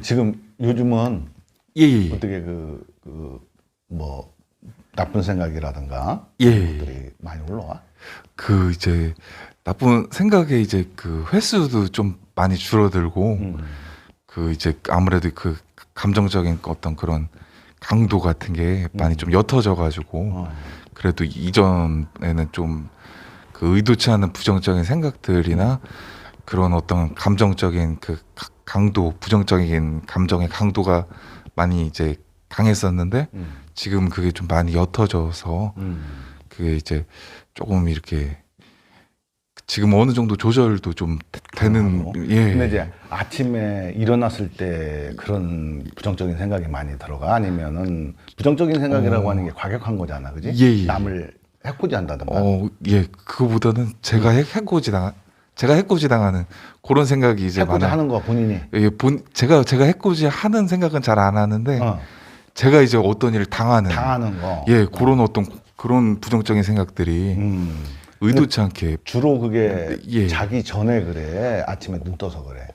지금 요즘은 예, 예, 어떻게 뭐 나쁜 생각이라든가 예. 이런 것들이 많이 올라와? 그 이제 나쁜 생각에 이제 그 횟수도 좀 많이 줄어들고 음. 그 이제 아무래도 그 감정적인 어떤 그런 강도 같은 게 많이 좀 옅어져 가지고 어. 그래도 이전에는 좀 그 의도치 않은 부정적인 생각들이나 그런 어떤 감정적인 그 강도, 부정적인 감정의 강도가 많이 이제 강했었는데 지금 그게 좀 많이 옅어져서 그게 이제 조금 이렇게 지금 어느 정도 조절도 좀 되는 하고. 예. 근데 이제 아침에 일어났을 때 그런 부정적인 생각이 많이 들어가? 아니면은 부정적인 생각이라고 하는 게 과격한 거잖아, 그지? 예, 예. 남을 해코지 한다든가. 예, 그거보다는 제가 제가 해코지 당하는 그런 생각이 이제 해코지 많아요. 하는 거 본인이. 예, 제가 해코지 하는 생각은 잘 안 하는데 어. 제가 이제 어떤 일을 당하는 당하는 거. 예, 그런 어떤 그런 부정적인 생각들이 음. 의도치 않게 주로 그게 예. 자기 전에 그래? 아침에 눈 떠서 그래?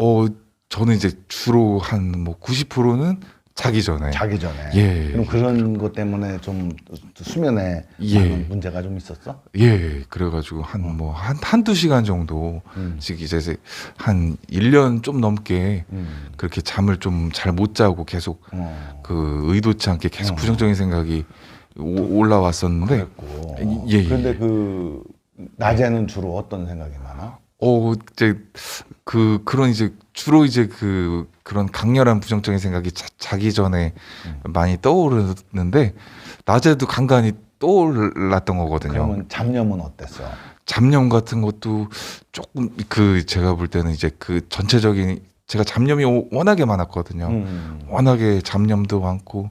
저는 이제 주로 한 뭐 90%는 자기 전에 자기 전에. 예. 그럼 그런 것 때문에 좀 수면에 예. 많은 문제가 좀 있었어? 예, 그래가지고 한두 시간 정도, 즉 이제 한 1년 좀 넘게 그렇게 잠을 좀 잘 못 자고 계속 그 의도치 않게 계속 부정적인 생각이 올라왔었는데, 그랬고. 예, 예. 그런데 그 낮에는 주로 어떤 생각이 많아? 이제 그런 이제 주로 이제 그런 강렬한 부정적인 생각이 자기 전에 많이 떠오르는데, 낮에도 간간히 떠올랐던 거거든요. 그러면 잡념은 어땠어? 잡념 같은 것도 조금 제가 볼 때는 이제 그 전체적인 제가 잡념이 워낙에 많았거든요. 워낙에 잡념도 많고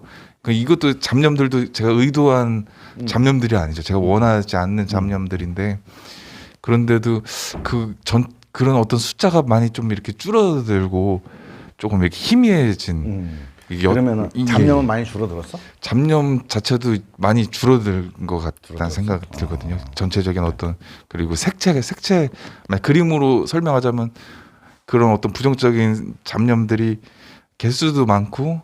이것도 잡념들도 제가 의도한 잡념들이 아니죠. 제가 원하지 않는 잡념들인데 그런데도 그런 어떤 숫자가 많이 좀 이렇게 줄어들고 조금 이렇게 희미해진 그러면은 잡념은 많이 줄어들었어? 잡념 자체도 많이 줄어든 것 같다는 줄어들었어? 생각이 들거든요. 전체적인 어떤 그리고 색채 그림으로 설명하자면 그런 어떤 부정적인 잡념들이 개수도 많고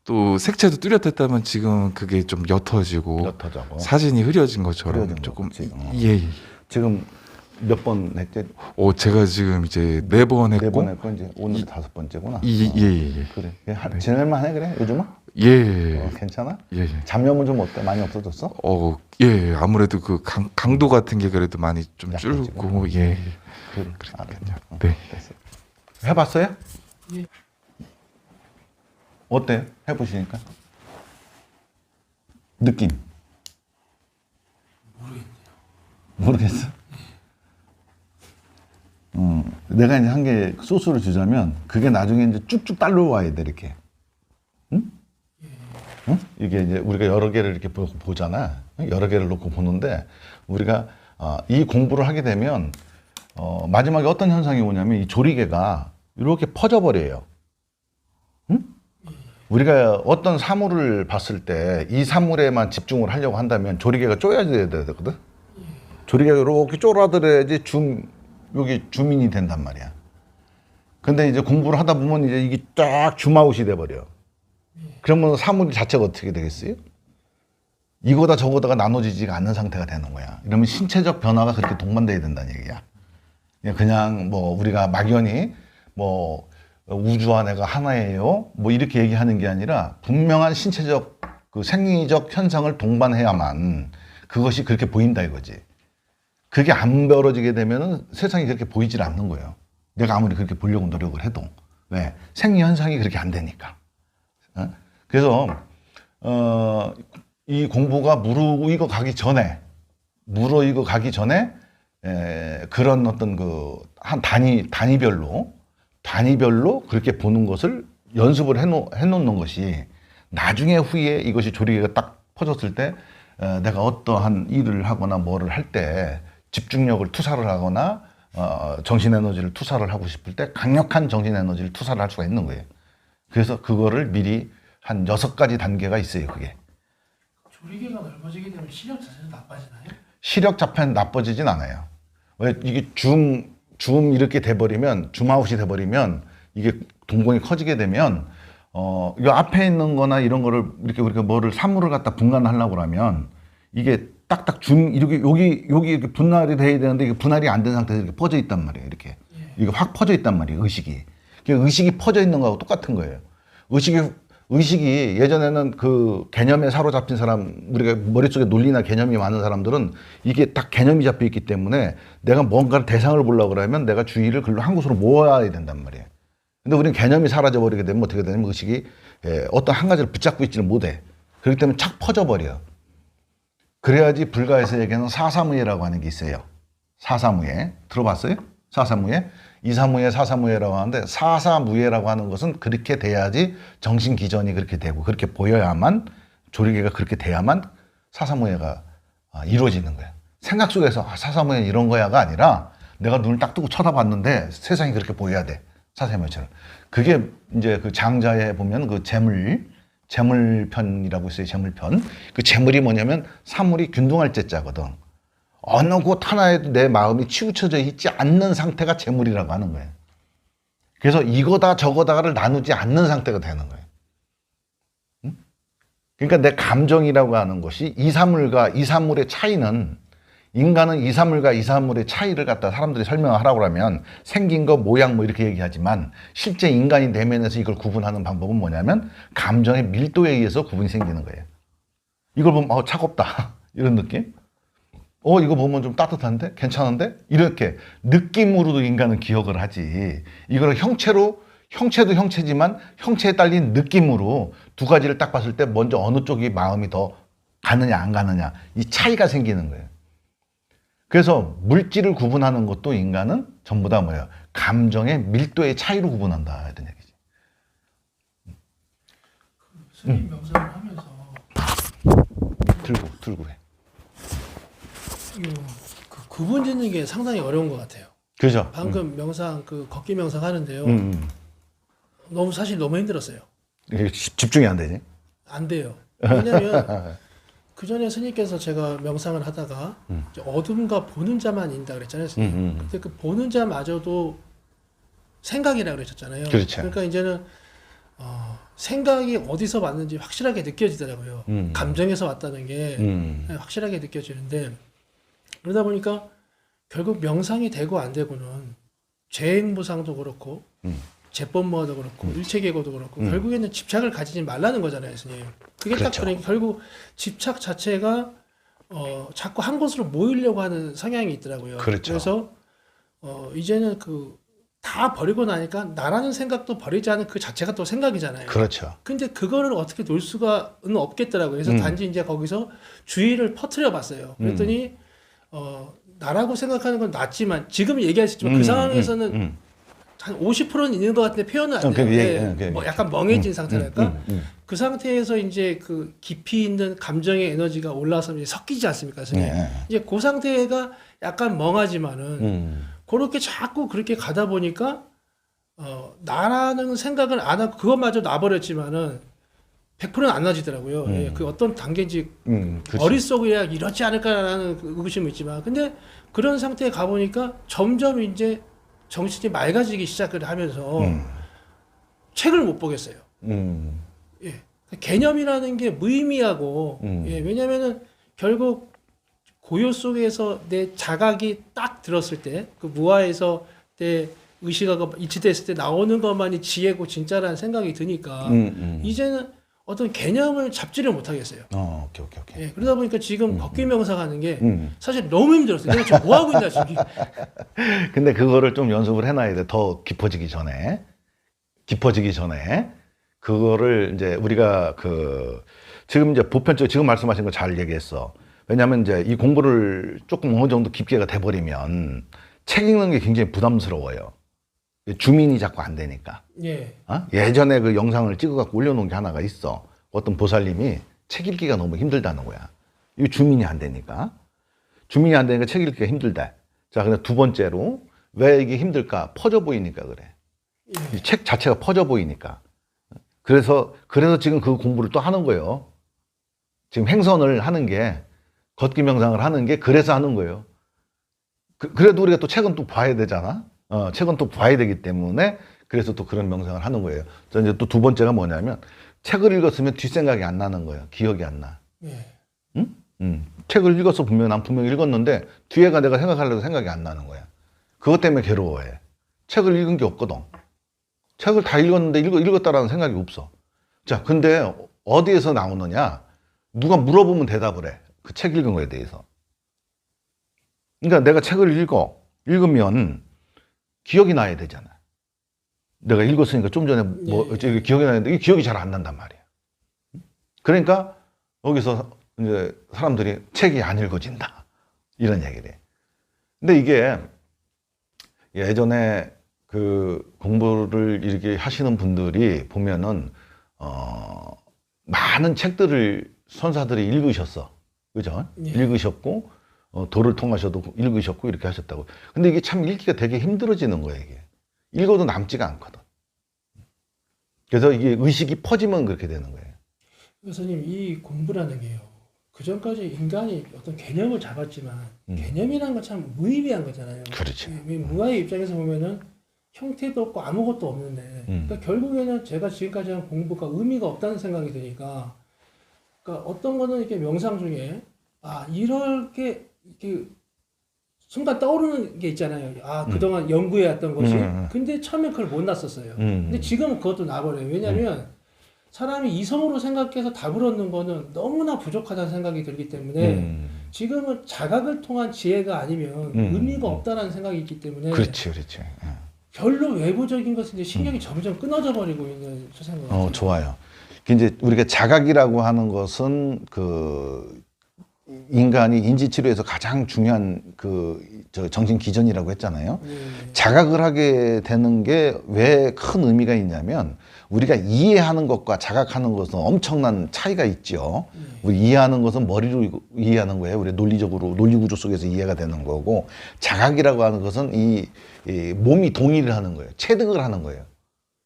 또 색채도 뚜렷했다면 지금 그게 좀 옅어지고 옅어져고. 사진이 흐려진 것처럼 흐려진 조금 거지. 예. 지금 몇 번 했지? 제가 지금 이제 4번 네 했고 번 했고 이제 오늘 5번째구나. 예. 그래. 지낼만 해 그래? 요즘은? 예. 괜찮아? 예. 잡념은 좀 어때? 많이 없어졌어? 예. 아무래도 그 강도 같은 게 그래도 많이 좀 약해지고. 줄고 예. 그래. 그러니까요. 네. 됐어. 해봤어요? 예. 어때? 해보시니까? 느낌? 모르겠어? 내가 이제 한 개 소스를 주자면 그게 나중에 이제 쭉쭉 딸려와야 돼 이렇게. 응? 응? 이게 이제 우리가 여러 개를 이렇게 보잖아. 여러 개를 놓고 보는데 우리가 이 공부를 하게 되면 마지막에 어떤 현상이 오냐면 이 조리개가 이렇게 퍼져버려요. 응? 우리가 어떤 사물을 봤을 때 이 사물에만 집중을 하려고 한다면 조리개가 쪼여져야 되거든. 조리개가 이렇게 쪼라들어야지 여기 줌인이 된단 말이야. 근데 이제 공부를 하다 보면 이제 이게 쫙 줌아웃이 돼버려. 그러면 사물 자체가 어떻게 되겠어요? 이거다 저거다가 나눠지지가 않는 상태가 되는 거야. 이러면 신체적 변화가 그렇게 동반돼야 된다는 얘기야. 그냥 뭐 우리가 막연히 뭐 우주와 내가 하나예요. 뭐 이렇게 얘기하는 게 아니라 분명한 신체적 그 생리적 현상을 동반해야만 그것이 그렇게 보인다 이거지. 그게 안 벌어지게 되면은 세상이 그렇게 보이질 않는 거예요. 내가 아무리 그렇게 보려고 노력을 해도. 왜? 생리 현상이 그렇게 안 되니까. 그래서 이 공부가 무르익어 가기 전에 그런 어떤 한 단위별로 그렇게 보는 것을 연습을 해놓는 것이 나중에 후에 이것이 조리개가 딱 퍼졌을 때 내가 어떠한 일을 하거나 뭐를 할 때 집중력을 투사를 하거나 정신에너지를 투사를 하고 싶을 때 강력한 정신에너지를 투사를 할 수가 있는 거예요. 그래서 그거를 미리 한 6가지 단계가 있어요. 그게. 조리개가 넓어지게 되면 시력 자체는 나빠지나요? 시력 자체는 나빠지진 않아요. 왜 이게 줌 이렇게 돼버리면 줌아웃이 돼버리면 이게 동공이 커지게 되면 이 앞에 있는 거나 이런 거를 이렇게 우리가 뭐를 사물을 갖다 분간하려고 하면 이게 딱딱 이렇게 여기 이렇게 분할이 돼야 되는데 이게 분할이 안 된 상태에서 이렇게 퍼져 있단 말이에요. 이렇게. 이게 확 퍼져 있단 말이에요. 의식이. 의식이 퍼져 있는 거하고 똑같은 거예요. 의식이 예전에는 그 개념에 사로잡힌 사람, 우리가 머릿속에 논리나 개념이 많은 사람들은 이게 딱 개념이 잡혀 있기 때문에 내가 뭔가를 대상을 보려고 그러면 내가 주의를 글로 한 곳으로 모아야 된단 말이에요. 근데 우리는 개념이 사라져 버리게 되면 어떻게 되냐면 의식이 어떤 한 가지를 붙잡고 있지를 못해. 그렇기 때문에 착 퍼져버려. 그래야지 불가에서에게는 사사무예라고 하는 게 있어요. 사사무예. 들어봤어요? 사사무예? 이사무예, 사사무예라고 하는데 사사무예라고 하는 것은 그렇게 돼야지 정신기전이 그렇게 되고 그렇게 보여야만 조리개가 그렇게 돼야만 사사무예가 이루어지는 거예요. 생각 속에서 사사무예는 이런 거야가 아니라 내가 눈을 딱 뜨고 쳐다봤는데 세상이 그렇게 보여야 돼. 사사무예처럼. 그게 이제 그 장자에 보면 그 재물편이라고 있어요. 재물편. 그 재물이 뭐냐면 사물이 균등할 제자거든. 어느 곳 하나에도 내 마음이 치우쳐져 있지 않는 상태가 재물이라고 하는 거예요. 그래서 이거다 저거다를 나누지 않는 상태가 되는 거예요. 응? 그러니까 내 감정이라고 하는 것이 이사물과 이사물의 차이는 인간은 이사물과 이사물의 차이를 갖다 사람들이 설명하라고 하면 생긴 거 모양 뭐 이렇게 얘기하지만 실제 인간이 내면에서 이걸 구분하는 방법은 뭐냐면 감정의 밀도에 의해서 구분이 생기는 거예요. 이걸 보면 차갑다 이런 느낌? 이거 보면 좀 따뜻한데? 괜찮은데? 이렇게 느낌으로도 인간은 기억을 하지. 이걸 형체도 형체지만 형체에 딸린 느낌으로 두 가지를 딱 봤을 때 먼저 어느 쪽이 마음이 더 가느냐 안 가느냐 이 차이가 생기는 거예요. 그래서 물질을 구분하는 것도 인간은 전부 다 뭐예요? 감정의 밀도의 차이로 구분한다 이런 얘기지. 스님 명상을 하면서 들고 해. 그 구분 짓는 게 상당히 어려운 것 같아요. 그죠? 방금 명상 그 걷기 명상 하는데요. 사실 너무 힘들었어요. 이게 집중이 안 되지? 안 돼요. 왜냐면 그 전에 스님께서 제가 명상을 하다가 이제 어둠과 보는 자만 있다 그랬잖아요. 스님. 근데 그 보는 자마저도 생각이라 그러셨잖아요. 그렇죠. 그러니까 이제는 생각이 어디서 왔는지 확실하게 느껴지더라고요. 감정에서 왔다는 게 확실하게 느껴지는데 그러다 보니까 결국 명상이 되고 안 되고는 재행무상도 그렇고 제법모아도 그렇고 일체계고도 그렇고 결국에는 집착을 가지지 말라는 거잖아요, 스님. 그게 그렇죠. 딱 그러니까 결국 집착 자체가 자꾸 한 곳으로 모이려고 하는 성향이 있더라고요. 그렇죠. 그래서 이제는 다 버리고 나니까 나라는 생각도 버리지 않은 그 자체가 또 생각이잖아요. 그렇죠. 근데 그거를 어떻게 놓을 수가는 없겠더라고요. 그래서 단지 이제 거기서 주의를 퍼뜨려 봤어요. 그랬더니 나라고 생각하는 건 낫지만 지금 얘기하셨지만 그 상황에서는 한 50%는 있는 것 같은데 표현은 안 돼요. 뭐 약간 멍해진 상태랄까? 그 상태에서 이제 그 깊이 있는 감정의 에너지가 올라와서 이제 섞이지 않습니까, 선생님? 이제 그 상태가 약간 멍하지만은 그렇게 자꾸 그렇게 가다 보니까 나라는 생각을 안 하고 그것마저 놔버렸지만은 100%는 안 나지더라고요. 예, 그 어떤 단계인지 머릿속에 이렇지 않을까라는 그 의구심이 있지만 근데 그런 상태에 가보니까 점점 이제 정신이 맑아지기 시작을 하면서 책을 못 보겠어요. 예, 개념이라는 게 무의미하고 예, 왜냐면은 결국 고요 속에서 내 자각이 딱 들었을 때 그 무아에서 내 의식하고 일치됐을 때 나오는 것만이 지혜고 진짜라는 생각이 드니까 이제는 어떤 개념을 잡지를 못하겠어요. 오케이. 예, 그러다 보니까 지금 걷기 명상하는 게 사실 너무 힘들었어요. 내가 지금 뭐 하고 있나 지금. 근데 그거를 좀 연습을 해놔야 돼. 더 깊어지기 전에. 그거를 이제 우리가 지금 이제 보편적 지금 말씀하신 거 잘 얘기했어. 왜냐하면 이제 이 공부를 조금 어느 정도 깊게가 돼버리면 책 읽는 게 굉장히 부담스러워요. 주민이 자꾸 안 되니까. 예. 예전에 그 영상을 찍어갖고 올려놓은 게 하나가 있어. 어떤 보살님이 책 읽기가 너무 힘들다는 거야. 이거 주민이 안 되니까. 주민이 안 되니까 책 읽기가 힘들다. 자, 근데 두 번째로 왜 이게 힘들까? 퍼져 보이니까 그래. 이 책 자체가 퍼져 보이니까. 그래서 지금 그 공부를 또 하는 거예요. 지금 행선을 하는 게 걷기 명상을 하는 게 그래서 하는 거예요. 그래도 우리가 또 책은 또 봐야 되잖아. 책은 또 봐야 되기 때문에 그래서 또 그런 명상을 하는 거예요. 저 이제 또 두 번째가 뭐냐면 책을 읽었으면 뒷생각이 안 나는 거예요. 기억이 안 나. 예. 책을 읽었어 분명 난 분명히 읽었는데 뒤에가 내가 생각하려도 생각이 안 나는 거야. 그것 때문에 괴로워해. 책을 읽은 게 없거든. 책을 다 읽었는데 읽었다라는 생각이 없어. 자, 근데 어디에서 나오느냐? 누가 물어보면 대답을 해. 그 책 읽은 거에 대해서. 그러니까 내가 책을 읽으면 기억이 나야 되잖아. 내가 읽었으니까 좀 전에 기억이 나는데 이 기억이 잘 안 난단 말이야. 그러니까 여기서 이제 사람들이 책이 안 읽어진다. 이런 얘기를 해. 근데 이게 예전에 그 공부를 이렇게 하시는 분들이 보면은, 많은 책들을 선사들이 읽으셨어. 그죠? 예. 읽으셨고, 도를 통하셔도 읽으셨고, 이렇게 하셨다고. 근데 이게 참 읽기가 되게 힘들어지는 거야, 이게. 읽어도 남지가 않거든. 그래서 이게 의식이 퍼지면 그렇게 되는 거예요. 교수님, 이 공부라는 게요. 그 전까지 인간이 어떤 개념을 잡았지만 개념이라는 건 참 무의미한 거잖아요. 그렇죠. 무아의 입장에서 보면은 형태도 없고 아무것도 없는데, 그러니까 결국에는 제가 지금까지 한 공부가 의미가 없다는 생각이 드니까, 그러니까 어떤 거는 이렇게 명상 중에 이렇게 순간 떠오르는 게 있잖아요. 그동안 연구해왔던 것이. 근데 처음에 그걸 못 놨었어요. 근데 지금은 그것도 나버려요. 왜냐면 사람이 이성으로 생각해서 답을 얻는 거는 너무나 부족하다는 생각이 들기 때문에 지금은 자각을 통한 지혜가 아니면 의미가 없다는 생각이 있기 때문에 그렇지. 별로 외부적인 것은 이제 신경이 점점 끊어져 버리고 있는 추세인 것 같아요. 좋아요. 이제 우리가 자각이라고 하는 것은 인간이 인지치료에서 가장 중요한 정신 기전이라고 했잖아요. 자각을 하게 되는 게 왜 큰 의미가 있냐면 우리가 이해하는 것과 자각하는 것은 엄청난 차이가 있죠. 우리 이해하는 것은 머리로 이해하는 거예요. 우리 논리적으로 논리 구조 속에서 이해가 되는 거고 자각이라고 하는 것은 이 몸이 동의를 하는 거예요. 체득을 하는 거예요.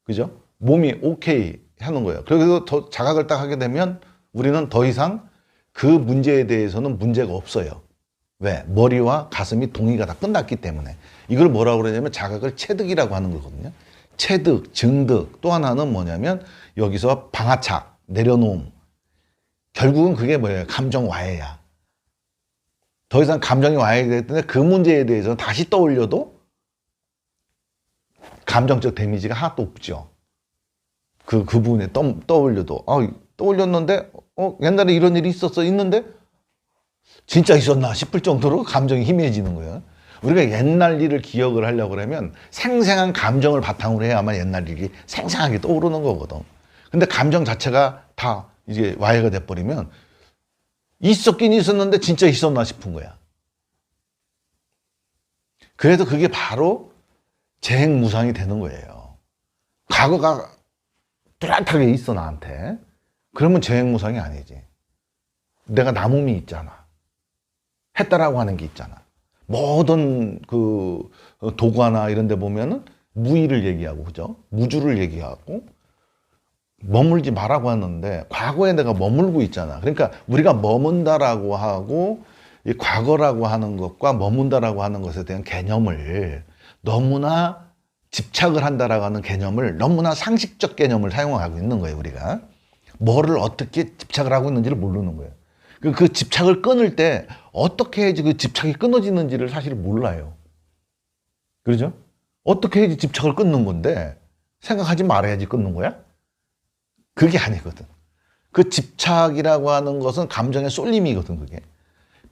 그죠? 몸이 오케이 하는 거예요. 그래서 더 자각을 딱 하게 되면 우리는 더 이상 그 문제에 대해서는 문제가 없어요. 왜? 머리와 가슴이 동의가 다 끝났기 때문에. 이걸 뭐라고 그러냐면 자각을 체득이라고 하는 거거든요. 체득, 증득. 또 하나는 뭐냐면 여기서 방아착, 내려놓음. 결국은 그게 뭐예요? 감정 와해야. 더 이상 감정이 와해가 되기 때문에 그 문제에 대해서는 다시 떠올려도 감정적 데미지가 하나도 없죠. 그 부분에 떠올려도 떠올렸는데 옛날에 이런 일이 있는데 진짜 있었나 싶을 정도로 감정이 희미해지는 거예요. 우리가 옛날 일을 기억을 하려고 그러면 생생한 감정을 바탕으로 해야만 옛날 일이 생생하게 떠오르는 거거든. 근데 감정 자체가 다 이제 와해가 돼버리면 있었긴 있었는데 진짜 있었나 싶은 거야. 그래서 그게 바로 재행무상이 되는 거예요. 과거가 뚜렷하게 있어 나한테. 그러면 재행무상이 아니지. 내가 남음이 있잖아. 했다라고 하는 게 있잖아. 모든 도가나 이런 데 보면은 무의를 얘기하고, 그죠? 무주를 얘기하고, 머물지 말라고 하는데, 과거에 내가 머물고 있잖아. 그러니까 우리가 머문다라고 하고, 이 과거라고 하는 것과 머문다라고 하는 것에 대한 개념을 너무나 집착을 한다라고 하는 개념을 너무나 상식적 개념을 사용하고 있는 거예요, 우리가. 뭐를 어떻게 집착을 하고 있는지를 모르는 거예요. 그 집착을 끊을 때 어떻게 해야지 그 집착이 끊어지는지를 사실 몰라요. 그러죠? 어떻게 해야지 집착을 끊는 건데 생각하지 말아야지 끊는 거야? 그게 아니거든. 그 집착이라고 하는 것은 감정의 쏠림이거든, 그게.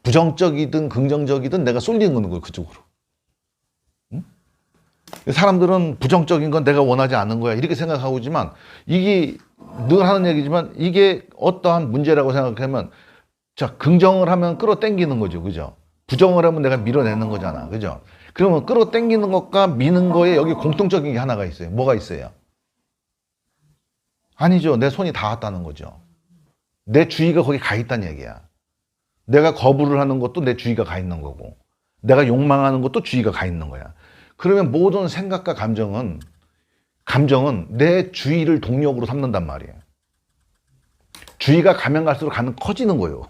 부정적이든 긍정적이든 내가 쏠리는 거예요, 그쪽으로. 응? 사람들은 부정적인 건 내가 원하지 않는 거야 이렇게 생각하고 있지만 이게 늘 하는 얘기지만 이게 어떠한 문제라고 생각하면 자, 긍정을 하면 끌어당기는 거죠. 그죠? 부정을 하면 내가 밀어내는 거잖아. 그죠? 그러면 끌어당기는 것과 미는 거에 여기 공통적인 게 하나가 있어요. 뭐가 있어요? 아니죠. 내 손이 닿았다는 거죠. 내 주의가 거기 가 있다는 얘기야. 내가 거부를 하는 것도 내 주의가 가 있는 거고 내가 욕망하는 것도 주의가 가 있는 거야. 그러면 모든 생각과 감정은 내 주의를 동력으로 삼는단 말이에요. 주의가 가면 갈수록 커지는 거예요.